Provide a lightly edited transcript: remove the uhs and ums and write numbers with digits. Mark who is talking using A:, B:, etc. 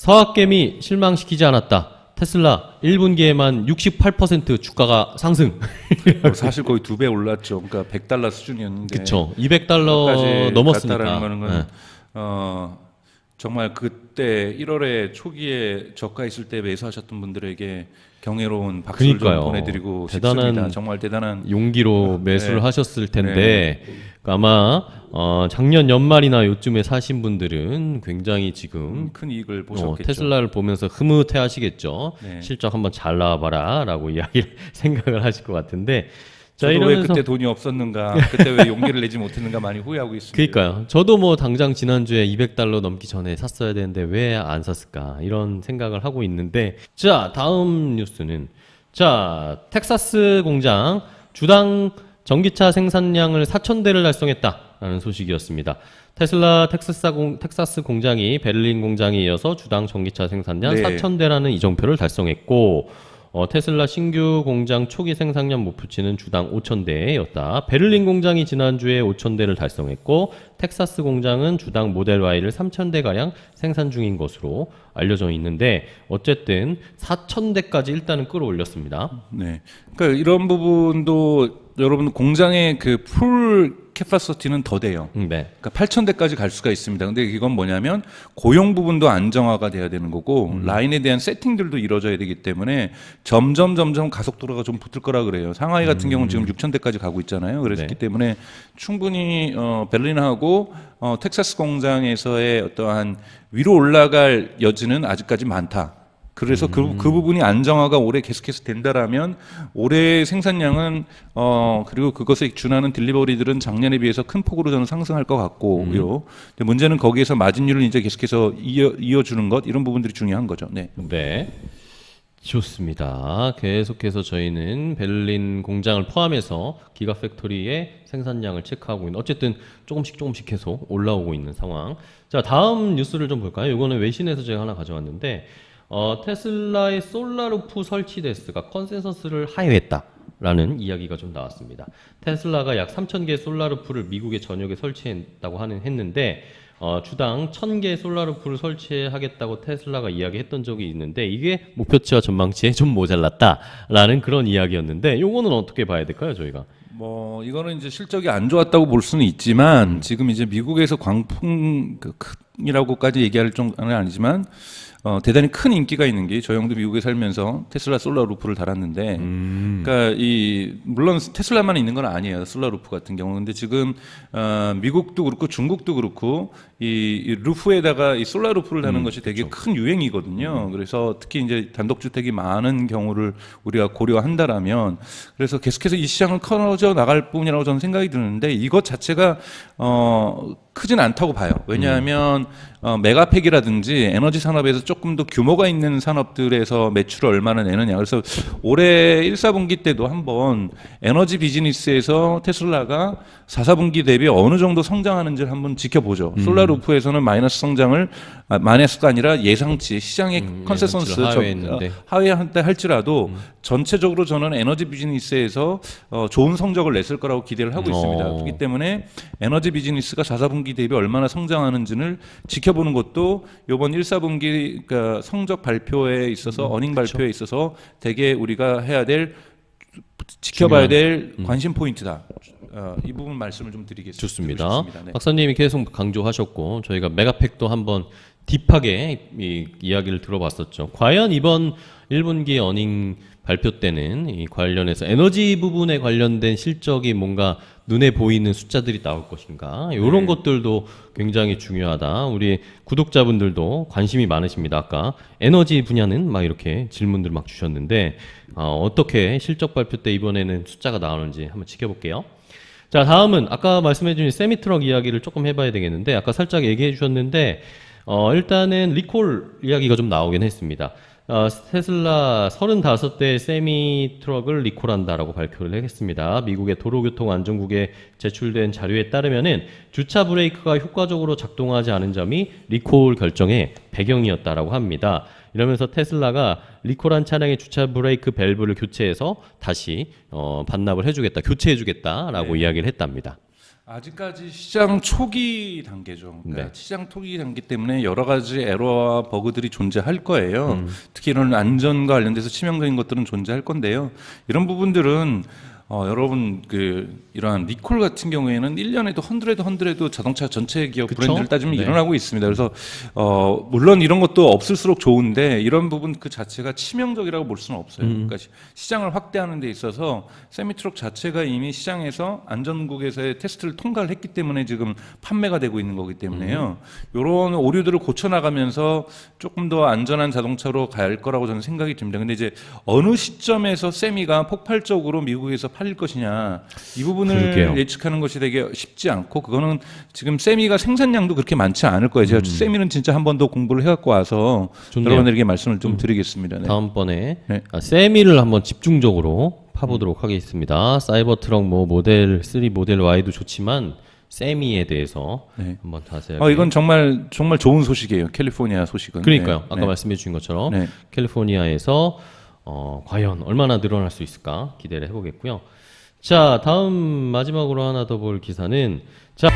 A: 서학개미 실망시키지 않았다. 테슬라 1분기에만 68% 주가가 상승.
B: 사실 거의 2배 올랐죠. 그러니까 $100 수준이었는데.
A: 그렇죠. $200 넘었으니까.
B: 갔다라는 건 정말 그때 1월에 초기에 저가 있을 때 매수하셨던 분들에게 경애로운 박수를 좀 보내드리고 싶습니다. 정말 대단한
A: 용기로 매수를 하셨을 텐데 아마 작년 연말이나 요쯤에 사신 분들은 굉장히 지금
B: 큰 이익을 보셨겠죠.
A: 테슬라를 보면서 흐뭇해하시겠죠.
B: 네.
A: 실적 한번 잘 나와봐라라고 이야기를 생각을 하실 것 같은데.
B: 저도 왜 그때 돈이 없었는가, 그때 왜 용기를 내지 못했는가 많이 후회하고 있습니다.
A: 그러니까요. 저도 뭐 당장 지난주에 $200 넘기 전에 샀어야 되는데 왜 안 샀을까 이런 생각을 하고 있는데, 자 다음 뉴스는 텍사스 공장 주당 전기차 생산량을 4,000대를 달성했다라는 소식이었습니다. 테슬라 텍사스 공장이 베를린 공장에 이어서 주당 전기차 생산량 4,000대라는 이정표를 달성했고, 테슬라 신규 공장 초기 생산량 목표치는 주당 5,000대였다. 베를린 공장이 지난주에 5,000대를 달성했고, 텍사스 공장은 주당 모델 Y를 3,000대가량 생산 중인 것으로 알려져 있는데, 어쨌든 4,000대까지 일단은 끌어올렸습니다.
B: 네. 그러니까 이런 부분도 여러분 공장의 그 풀 캐파시티는 더 돼요.
A: 네.
B: 그러니까 8,000대까지 갈 수가 있습니다. 근데 이건 뭐냐면 고용 부분도 안정화가 돼야 되는 거고 라인에 대한 세팅들도 이루어져야 되기 때문에 점점 가속도로가 좀 붙을 거라 그래요. 상하이 같은 경우는 지금 6,000대까지 가고 있잖아요. 그렇기 때문에 충분히 베를린하고 텍사스 공장에서의 어떠한 위로 올라갈 여지는 아직까지 많다. 그래서 그 부분이 안정화가 올해 계속해서 된다라면 올해 생산량은 그리고 그것에 준하는 딜리버리들은 작년에 비해서 큰 폭으로 저는 상승할 것 같고요. 근데 문제는 거기에서 마진율을 이제 계속해서 이어주는 것, 이런 부분들이 중요한 거죠. 네.
A: 네. 좋습니다. 계속해서 저희는 베를린 공장을 포함해서 기가팩토리의 생산량을 체크하고 있는, 어쨌든 조금씩 계속 올라오고 있는 상황. 자, 다음 뉴스를 좀 볼까요? 이거는 외신에서 제가 하나 가져왔는데, 테슬라의 솔라루프 설치 대수가 컨센서스를 하회했다라는 이야기가 좀 나왔습니다. 테슬라가 약 3,000개 솔라루프를 미국의 전역에 설치했다고 했는데, 주당 1,000개 솔라루프를 설치하겠다고 테슬라가 이야기했던 적이 있는데, 이게 목표치와 전망치에 좀 모자랐다라는 그런 이야기였는데, 요거는 어떻게 봐야 될까요, 저희가?
B: 뭐 이거는 이제 실적이 안 좋았다고 볼 수는 있지만 지금 이제 미국에서 광풍이라고까지 얘기할 정도는 아니지만 대단히 큰 인기가 있는 게, 저 형도 미국에 살면서 테슬라 솔라 루프를 달았는데, 그러니까 물론 테슬라만 있는 건 아니에요, 솔라 루프 같은 경우. 근데 지금 미국도 그렇고 중국도 그렇고 이 루프에다가 이 솔라 루프를 다는 것이 되게 큰 유행이거든요. 그래서 특히 이제 단독주택이 많은 경우를 우리가 고려한다라면, 그래서 계속해서 이 시장은 커져 나갈 뿐이라고 저는 생각이 드는데, 이것 자체가 크진 않다고 봐요. 왜냐하면 메가팩이라든지 에너지 산업에서 조금 더 규모가 있는 산업들에서 매출을 얼마나 내느냐. 그래서 올해 1, 4분기 때도 한번 에너지 비즈니스에서 테슬라가 4, 4분기 대비 어느 정도 성장하는지를 한번 지켜보죠. 솔라루프에서는 마이너스가 아니라 예상치, 시장의 컨센서스 하회한다 할지라도 전체적으로 저는 에너지 비즈니스에서 좋은 성적을 냈을 거라고 기대를 하고 있습니다. 그렇기 때문에 에너지 비즈니스가 4, 4분기 대비 얼마나 성장하는지를 지켜보는 것도 이번 1, 4분기 그러니까 성적 발표에 있어서 어닝 발표에 있어서 되게 우리가 지켜봐야 될 관심 포인트다. 이 부분 말씀을 좀 드리겠습니다.
A: 좋습니다. 네. 박사님이 계속 강조하셨고, 저희가 메가팩도 한번 딥하게 이야기를 들어봤었죠. 과연 이번 1분기 어닝 발표 때는 이 관련해서 에너지 부분에 관련된 실적이 뭔가 눈에 보이는 숫자들이 나올 것인가, 이런 것들도 굉장히 중요하다. 우리 구독자분들도 관심이 많으십니다. 아까 에너지 분야는 막 이렇게 질문들 막 주셨는데, 어떻게 실적 발표 때 이번에는 숫자가 나오는지 한번 지켜볼게요. 자, 다음은 아까 말씀해 주신 세미트럭 이야기를 조금 해봐야 되겠는데, 아까 살짝 얘기해 주셨는데, 일단은 리콜 이야기가 좀 나오긴 했습니다. 테슬라 35대 세미 트럭을 리콜한다라고 발표를 했습니다. 미국의 도로교통안전국에 제출된 자료에 따르면은 주차 브레이크가 효과적으로 작동하지 않은 점이 리콜 결정의 배경이었다라고 합니다. 이러면서 테슬라가 리콜한 차량의 주차 브레이크 밸브를 교체해서 다시 반납을 해주겠다, 교체해주겠다라고 이야기를 했답니다.
B: 아직까지 시장 초기 단계죠. 그러니까
A: 네.
B: 시장 초기 단계 때문에 여러 가지 에러와 버그들이 존재할 거예요. 특히 이런 안전과 관련돼서 치명적인 것들은 존재할 건데요. 이런 부분들은 여러분 이러한 리콜 같은 경우에는 1년에도 헌드레드 자동차 전체 기업
A: 그쵸?
B: 브랜드를 따지면
A: 네.
B: 일어나고 있습니다. 그래서 물론 이런 것도 없을수록 좋은데 이런 부분 그 자체가 치명적이라고 볼 수는 없어요. 그러니까 시장을 확대하는 데 있어서 세미트럭 자체가 이미 시장에서 안전국에서의 테스트를 통과를 했기 때문에 지금 판매가 되고 있는 거기 때문에요. 이런 오류들을 고쳐 나가면서 조금 더 안전한 자동차로 갈 거라고 저는 생각이 듭니다. 근데 이제 어느 시점에서 세미가 폭발적으로 미국에서 팔릴 것이냐 이 부분을
A: 그러게요.
B: 예측하는 것이 되게 쉽지 않고 그거는 지금 세미가 생산량도 그렇게 많지 않을 거예요. 제가 세미는 진짜 한 번 더 공부를 해갖고 와서
A: 좋네요.
B: 여러분들에게 말씀을 좀 드리겠습니다. 네.
A: 다음번에
B: 네.
A: 세미를 한번 집중적으로 파보도록 하겠습니다. 사이버 트럭 뭐 모델 3, 모델 Y도 좋지만 세미에 대해서
B: 네.
A: 한번 자세하게.
B: 이건 정말 좋은 소식이에요. 캘리포니아 소식은.
A: 그러니까요.
B: 네.
A: 아까
B: 네.
A: 말씀해 주신 것처럼
B: 네.
A: 캘리포니아에서 과연 얼마나 늘어날 수 있을까 기대를 해보겠고요. 자, 다음 마지막으로 하나 더 볼 기사는 자.